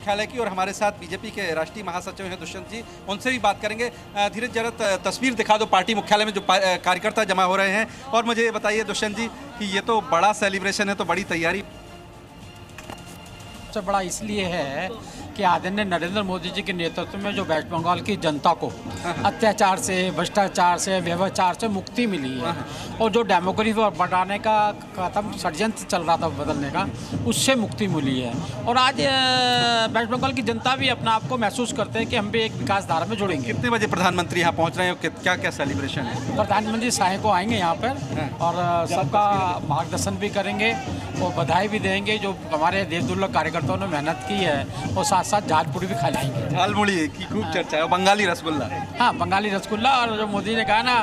मुख्यालय की, और हमारे साथ बीजेपी के राष्ट्रीय महासचिव हैं दुष्यंत जी, उनसे भी बात करेंगे। धीरज, जरा तस्वीर दिखा दो पार्टी मुख्यालय में जो कार्यकर्ता जमा हो रहे हैं। और मुझे ये बताइए दुष्यंत जी कि ये तो बड़ा सेलिब्रेशन है, तो बड़ी तैयारी सबसे बड़ा इसलिए है कि आदरणीय नरेंद्र मोदी जी के नेतृत्व में जो वेस्ट बंगाल की जनता को अत्याचार से, भ्रष्टाचार से, व्यभिचार से मुक्ति मिली है, और जो डेमोक्रेसी बढ़ाने का खत्म षड्यंत्र चल रहा था बदलने का, उससे मुक्ति मिली है। और आज वेस्ट बंगाल की जनता भी अपना आप को महसूस करते हैं कि हम भी एक विकास धारा में जुड़ेंगे। कितने बजे प्रधानमंत्री यहाँ पहुँच रहे हैं, क्या क्या सेलिब्रेशन है? प्रधानमंत्री साय को आएंगे यहाँ पर और सबका मार्गदर्शन भी करेंगे और बधाई भी देंगे। जो हमारे देश दुर्लभ कार्यकर्ताओं ने मेहनत की है, और साथ साथ झालपुरी भी खिलाएंगे। झालमुड़ी की खूब चर्चा है, बंगाली रसगुल्ला। हाँ, बंगाली रसगुल्ला। और जो मोदी ने कहा ना,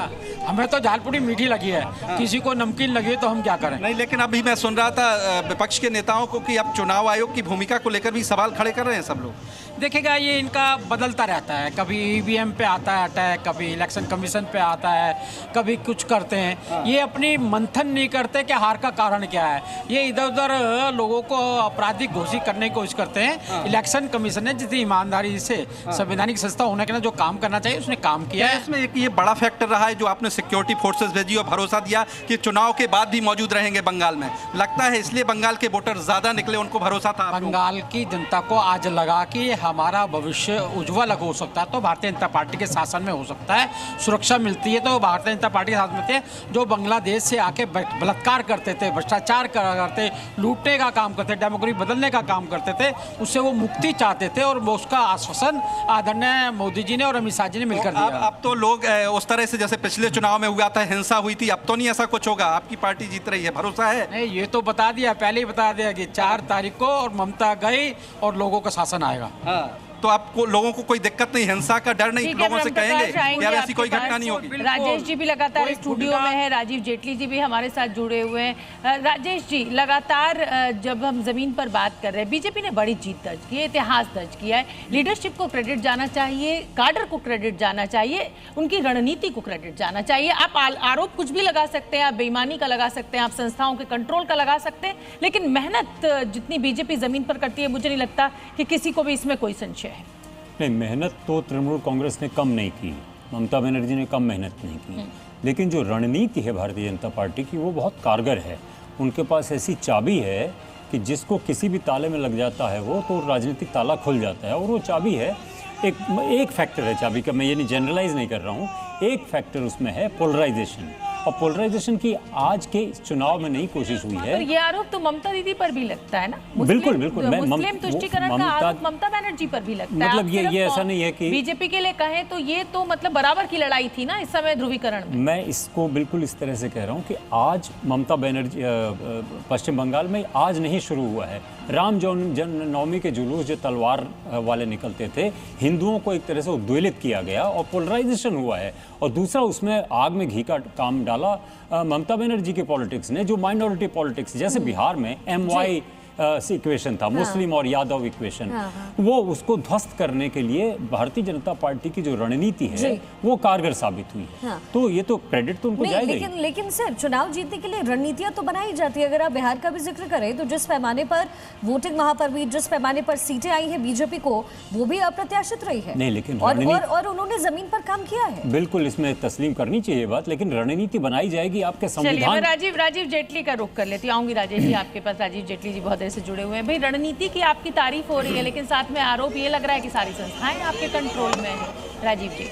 हमें तो झालपुरी मीठी लगी है, किसी को नमकीन लगी है तो हम क्या करें। नहीं, लेकिन अभी मैं सुन रहा था विपक्ष के नेताओं को कि अब चुनाव आयोग की भूमिका को लेकर भी सवाल खड़े कर रहे हैं सब लोग। देखेगा, ये इनका बदलता रहता है, कभी ईवीएम पे आता है अटैक, कभी इलेक्शन कमीशन पे आता है, कभी कुछ करते हैं। ये अपनी मंथन नहीं करते कि हार का कारण क्या है। ये इधर उधर लोगों को आपराधिक घोषित करने की कोशिश करते हैं। इलेक्शन कमीशन ने जितनी ईमानदारी से संवैधानिक संस्था होने के लिए जो काम करना चाहिए उसने काम किया है। इसमें एक ये बड़ा फैक्टर रहा है जो आपने सिक्योरिटी फोर्सेस भेजी और भरोसा दिया कि चुनाव के बाद भी मौजूद रहेंगे बंगाल में। लगता है इसलिए बंगाल के वोटर ज्यादा निकले, उनको भरोसा था। बंगाल की जनता को आज लगा कि हमारा भविष्य उज्ज्वल हो सकता है तो भारतीय जनता पार्टी के शासन में हो सकता है, सुरक्षा मिलती है तो भारतीय जनता पार्टी के साथ में थे। जो बांग्लादेश से आके बलात्कार करते थे, भ्रष्टाचार करते, लूटने का काम करते, डेमोक्रेसी बदलने का काम करते थे, उससे वो मुक्ति चाहते थे, और उसका आश्वासन आदरणीय मोदी जी ने और अमित शाह जी ने मिलकर दिया। अब तो लोग उस तरह से जैसे पिछले चुनाव में हुआ था, हिंसा हुई थी, अब तो नहीं ऐसा कुछ होगा। आपकी पार्टी जीत रही है, भरोसा है? नहीं, ये तो बता दिया, पहले ही बता दिया कि 4 तारीख को और ममता गई और लोगों का शासन आएगा। हाँ, तो आपको लोगों को कोई दिक्कत नहीं, हिंसा का डर नहीं, लोगों से कहेंगे कि ऐसी कोई घटना नहीं होगी। राजेश जी भी लगातार स्टूडियो में है, राजीव जेटली जी भी हमारे साथ जुड़े हुए हैं। राजेश जी, लगातार जब हम जमीन पर बात कर रहे हैं, बीजेपी ने बड़ी जीत दर्ज की है, इतिहास दर्ज किया है। लीडरशिप को क्रेडिट जाना चाहिए, काडर को क्रेडिट जाना चाहिए, उनकी रणनीति को क्रेडिट जाना चाहिए। आप आरोप कुछ भी लगा सकते हैं, आप बेईमानी का लगा सकते हैं, आप संस्थाओं के कंट्रोल का लगा सकते हैं, लेकिन मेहनत जितनी बीजेपी जमीन पर करती है, मुझे नहीं लगता कि किसी को भी इसमें कोई संशय है। नहीं, मेहनत तो तृणमूल कांग्रेस ने कम नहीं की, ममता बनर्जी ने कम मेहनत नहीं की, लेकिन जो रणनीति है भारतीय जनता पार्टी की वो बहुत कारगर है। उनके पास ऐसी चाबी है कि जिसको किसी भी ताले में लग जाता है वो तो राजनीतिक ताला खुल जाता है। और वो चाबी है, एक फैक्टर है चाबी का, मैं ये नहीं जनरलाइज नहीं कर रहा हूँ, एक फैक्टर उसमें है पोलराइजेशन। और पोलराइजेशन की आज के चुनाव में नहीं कोशिश हुई है। ये आरोप तो ममता दीदी पर भी लगता है ना? बिल्कुल बिल्कुल, मुस्लिम तुष्टीकरण का आरोप ममता बनर्जी पर भी लगता है। मतलब ये ऐसा नहीं है कि बीजेपी के लिए कहें तो ये तो मतलब बराबर की लड़ाई थी ना इस समय ध्रुवीकरण में। मैं इसको बिल्कुल इस तरह से कह रहा हूँ कि आज ममता बनर्जी पश्चिम बंगाल में आज नहीं शुरू हुआ है। राम जन्मनवमी के जुलूस जो तलवार वाले निकलते थे, हिंदुओं को एक तरह से उद्वेलित किया गया और पोलराइजेशन हुआ है। और दूसरा, उसमें आग में घी का काम डाला ममता बनर्जी के पॉलिटिक्स ने, जो माइनॉरिटी पॉलिटिक्स, जैसे बिहार में MY इक्वेशन था, मुस्लिम और यादव इक्वेशन, वो उसको ध्वस्त करने के लिए भारतीय जनता पार्टी की जो रणनीति है वो कारगर साबित हुई है। तो ये तो क्रेडिट तो उनको जाएगा। लेकिन सर, चुनाव जीतने के लिए रणनीतियां तो बनाई जाती है। अगर आप बिहार का भी जिक्र करें तो जिस पैमाने पर वोटिंग वहां पर भी, जिस पैमाने पर सीटें आई है बीजेपी को, वो भी अप्रत्याशित रही है। नहीं, लेकिन और उन्होंने जमीन पर काम किया है। बिल्कुल, इसमें तस्लीम करनी चाहिए बात, लेकिन रणनीति बनाई जाएगी आपके संविधान। राजीव जेटली का रुख कर लेती आऊंगी। राजेश जी आपके पास, राजीव जेटली जी बहुत से जुड़े हुए हैं। भाई, रणनीति की आपकी तारीफ हो रही है, लेकिन साथ में आरोप ये लग रहा है कि सारी संस्थाएं आपके कंट्रोल में है। राजीव जी।